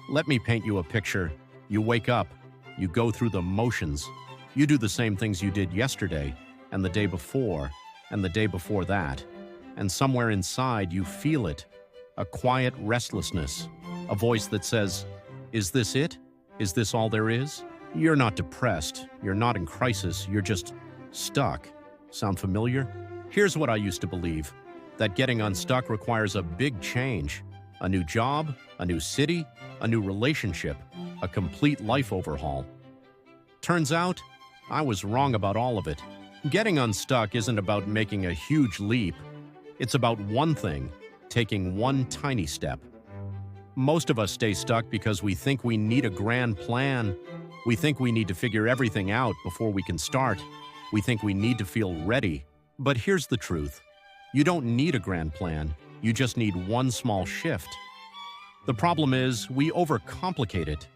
Let me paint you a picture. You wake up, you go through the motions. You do the same things you did yesterday, and the day before, and the day before that. And somewhere inside you feel it, a quiet restlessness, a voice that says, "Is this it? Is this all there is?" You're not depressed, you're not in crisis, you're just stuck. Sound familiar? Here's what I used to believe, that getting unstuck requires a big change. A new job, a new city, a new relationship, a complete life overhaul. Turns out, I was wrong about all of it. Getting unstuck isn't about making a huge leap. It's about one thing, taking one tiny step. Most of us stay stuck because we think we need a grand plan. We think we need to figure everything out before we can start. We think we need to feel ready. But here's the truth. You don't need a grand plan. You just need one small shift. The problem is, we overcomplicate it.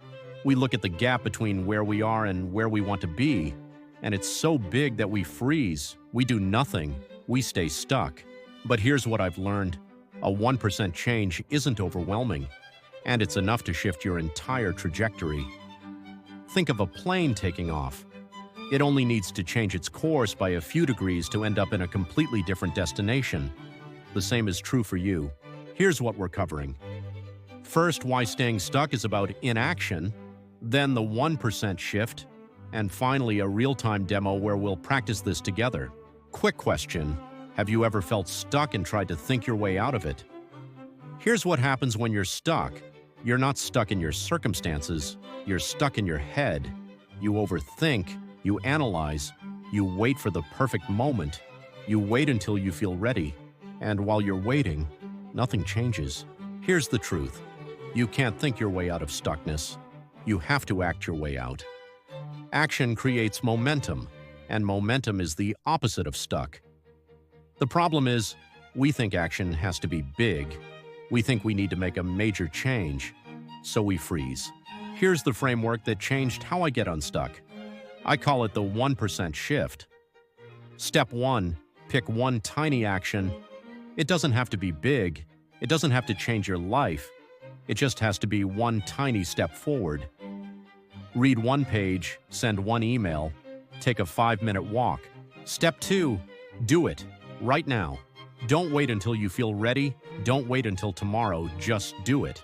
We look at the gap between where we are and where we want to be, and it's so big that we freeze. We do nothing. We stay stuck. But here's what I've learned. A 1% change isn't overwhelming, and it's enough to shift your entire trajectory. Think of a plane taking off. It only needs to change its course by a few degrees to end up in a completely different destination. The same is true for you. Here's what we're covering. First, why staying stuck is about inaction, then the 1% shift, and finally a real-time demo where we'll practice this together. Quick question, have you ever felt stuck and tried to think your way out of it? Here's what happens when you're stuck. You're not stuck in your circumstances, you're stuck in your head. You overthink, you analyze, you wait for the perfect moment, you wait until you feel ready, and while you're waiting, nothing changes. Here's the truth. You can't think your way out of stuckness. You have to act your way out. Action creates momentum, and momentum is the opposite of stuck. The problem is, we think action has to be big. We think we need to make a major change, so we freeze. Here's the framework that changed how I get unstuck. I call it the 1% shift. Step 1, pick one tiny action. It doesn't have to be big. It doesn't have to change your life. It just has to be one tiny step forward. Read one page, send one email, take a 5-minute walk. Step 2, do it, right now. Don't wait until you feel ready. Don't wait until tomorrow, just do it.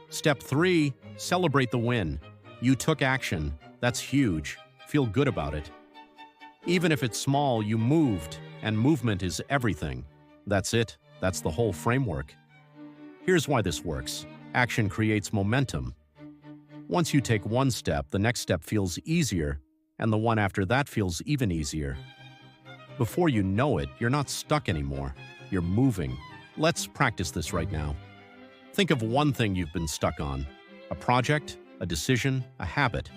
Step 3, celebrate the win. You took action. That's huge. Feel good about it. Even if it's small, you moved, and movement is everything. That's it. That's the whole framework. Here's why this works. Action creates momentum. Once you take one step, the next step feels easier, and the one after that feels even easier. Before you know it, you're not stuck anymore. You're moving. Let's practice this right now. Think of one thing you've been stuck on. A project, a decision, a habit.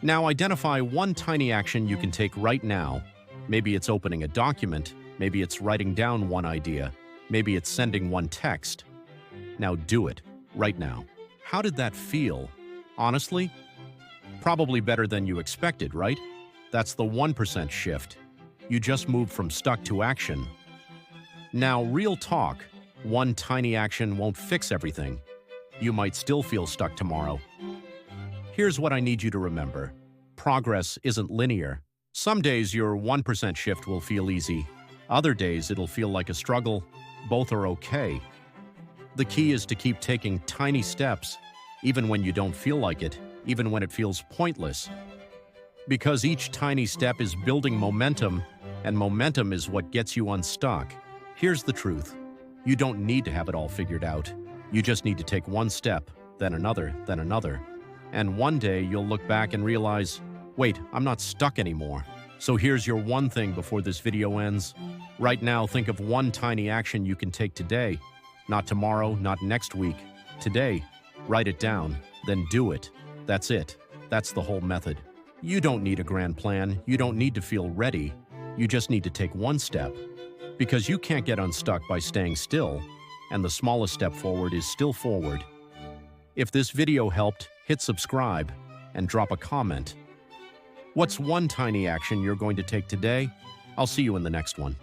Now identify one tiny action you can take right now. Maybe it's opening a document. Maybe it's writing down one idea. Maybe it's sending one text. Now do it, right now. How did that feel? Honestly? Probably better than you expected, right? That's the 1% shift. You just moved from stuck to action. Now, real talk. One tiny action won't fix everything. You might still feel stuck tomorrow. Here's what I need you to remember. Progress isn't linear. Some days your 1% shift will feel easy. Other days it'll feel like a struggle. Both are okay. The key is to keep taking tiny steps, even when you don't feel like it, even when it feels pointless. Because each tiny step is building momentum, and momentum is what gets you unstuck. Here's the truth. You don't need to have it all figured out. You just need to take one step, then another, then another. And one day you'll look back and realize, wait, I'm not stuck anymore. So here's your one thing before this video ends. Right now, think of one tiny action you can take today. Not tomorrow, not next week. Today. Write it down, then do it. That's it. That's the whole method. You don't need a grand plan. You don't need to feel ready. You just need to take one step. Because you can't get unstuck by staying still, and the smallest step forward is still forward. If this video helped, hit subscribe and drop a comment. What's one tiny action you're going to take today? I'll see you in the next one.